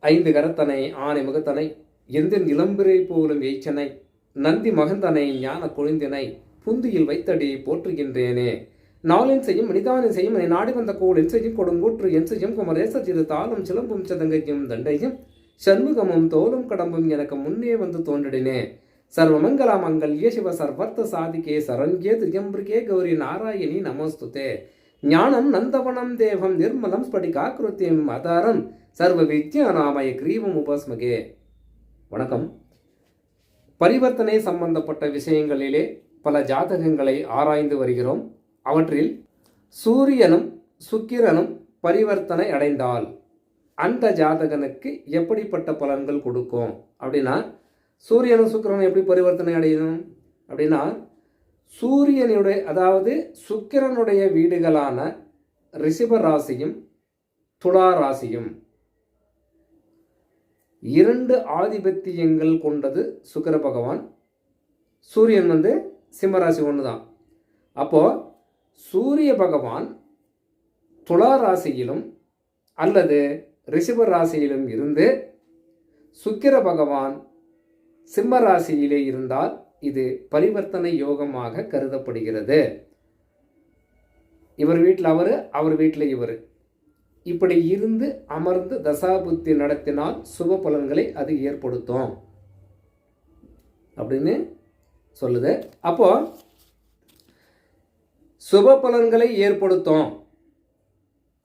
ஐந்து கரத்தனை ஆனை முகத்தனை எந்தின் இளம்பிரை போலும் எய்ச்சனை நந்தி மகந்தனை ஞான கொழுந்தினை புந்தியில் வைத்தடி போற்றுகின்றேனே. நாளின் செய்யும் மனிதானின் செய்யும் என்னை நாடி வந்த கோள் என் செய்யும் கொடுங்கூற்று என் செய்யும் குமரேச சிறு தாளும் சிலம்பும் சதங்கையும் தண்டையும் சண்முகமும் தோலும் கடம்பும் எனக்கு முன்னே வந்து தோன்றினே. சர்வமங்கல மங்கல்ய சிவ சர்வர்த்த சாதிகே சரண்யே திரியம்பிரிகே கௌரி நாராயணி நமஸ்துதே. ஞானம் நந்தவனம் தேவம் நிர்மலம் ஸ்படிகாக்கிருத்தியம் ஆதாரம் சர்வ வித்யாநாமய கிரீவம் உபாஸ்மகே. வணக்கம். பரிவர்த்தனை சம்பந்தப்பட்ட விஷயங்களிலே பல ஜாதகங்களை ஆராய்ந்து வருகிறோம். அவற்றில் சூரியனும் சுக்கிரனும் பரிவர்த்தனை அடைந்தால் அந்த ஜாதகனுக்கு எப்படிப்பட்ட பலன்கள் கொடுக்கும் அப்படின்னா, சூரியனும் சுக்கிரனும் எப்படி பரிவர்த்தனை அடையணும் அப்படின்னா, சூரியனுடைய அதாவது சுக்கிரனுடைய வீடுகளான ரிஷப ராசியும் துலா ராசியும் இரண்டு ஆதிபத்தியங்கள் கொண்டது சுக்கிர பகவான். சூரியன் சிம்மராசி ஒன்று தான். அப்போ சூரிய பகவான் துலா ராசியிலும் அல்லது ரிஷப ராசியிலும் இருந்து சுக்கிர பகவான் சிம்ம ராசியிலே இருந்தால் இது பரிவர்த்தனை யோகமாக கருதப்படுகிறது. இவர் வீட்டில் அவர் வீட்டில் இவர் இப்படி இருந்து அமர்ந்து தசாபுத்தி நடத்தினால் சுப பலன்களை அது ஏற்படுத்தும் அப்படின்னு சொல்லுது. அப்போ சுப பலன்களை ஏற்படுத்தும்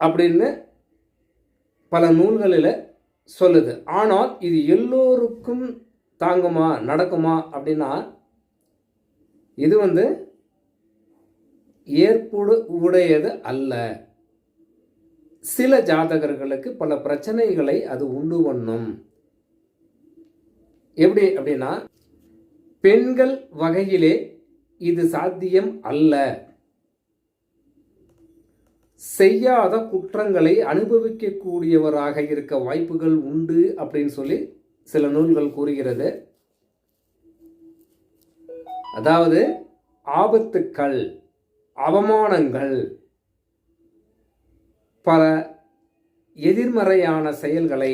அப்படின்னு பல நூல்களில் சொல்லுது. ஆனால் இது எல்லோருக்கும் தாங்குமா நடக்குமா அப்படின்னா, இது ஏற்புடு உடையது அல்ல. சில ஜாதகர்களுக்கு பல பிரச்சனைகளை அது உண்டு பண்ணும். எப்படி அப்படின்னா, பெண்கள் வகையிலே இது சாத்தியம் அல்ல. செய்யாத குற்றங்களை அனுபவிக்கக்கூடியவராக இருக்க வாய்ப்புகள் உண்டு அப்படின்னு சொல்லி சில நூல்கள் கூறுகிறது. அதாவது ஆபத்துக்கள், அவமானங்கள், பல எதிர்மறையான செயல்களை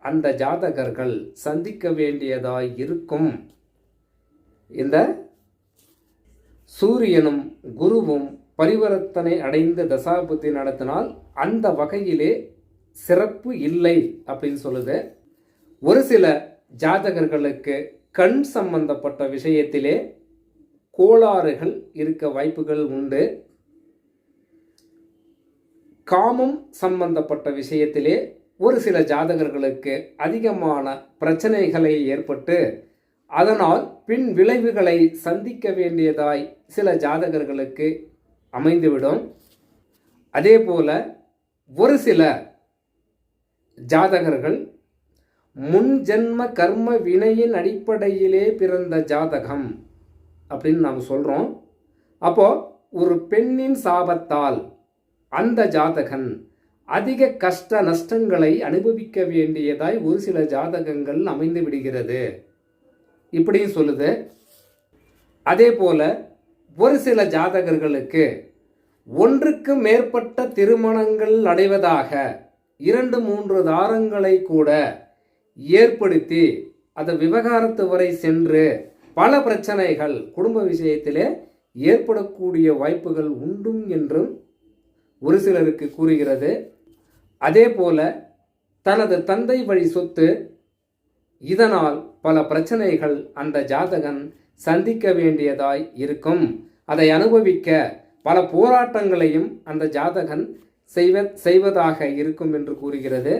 அந்த ஜாதகர்கள் சந்திக்க வேண்டியதாய் இருக்கும். இந்த சூரியனும் குருவும் பரிவர்த்தனை அடைந்த தசாபுத்தி நடத்தினால் அந்த வகையிலே சிறப்பு இல்லை அப்படின்னு சொல்லுது. ஒரு சில ஜாதகர்களுக்கு கண் சம்பந்தப்பட்ட விஷயத்திலே கோளாறுகள் இருக்க வாய்ப்புகள் உண்டு. காமம் சம்பந்தப்பட்ட விஷயத்திலே ஒரு சில ஜாதகர்களுக்கு அதிகமான பிரச்சனைகளை ஏற்பட்டு அதனால் பின் விளைவுகளை சந்திக்க வேண்டியதாய் சில ஜாதகர்களுக்கு அமைந்துவிடும். அதே போல ஒரு சில ஜாதகர்கள் முன் ஜென்ம கர்ம வினையின் அடிப்படையிலே பிறந்த ஜாதகம் அப்படின்னு நாம் சொல்கிறோம். அப்போ ஒரு பெண்ணின் சாபத்தால் அந்த ஜாதகன் அதிக கஷ்ட நஷ்டங்களை அனுபவிக்க வேண்டியதாய் ஒரு சில ஜாதகங்கள் அமைந்து விடுகிறது இப்படியும் சொல்லுது. அதே போல ஒரு சில ஜாதகர்களுக்கு ஒன்றுக்கு மேற்பட்ட திருமணங்கள் அடைவதாக 2-3 தாரங்களை கூட ஏற்படுத்தி அது விவகாரத்து வரை சென்று பல பிரச்சனைகள் குடும்ப விஷயத்திலே ஏற்படக்கூடிய வாய்ப்புகள் உண்டும் என்றும் ஒரு சிலருக்கு கூறுகிறது. அதே போல தனது தந்தை வழி சொத்து, இதனால் பல பிரச்சனைகள் அந்த ஜாதகன் சந்திக்க வேண்டியதாய் இருக்கும். அதை அனுபவிக்க பல போராட்டங்களையும் அந்த ஜாதகன் செய்வதாக இருக்கும் என்று கூறுகிறது.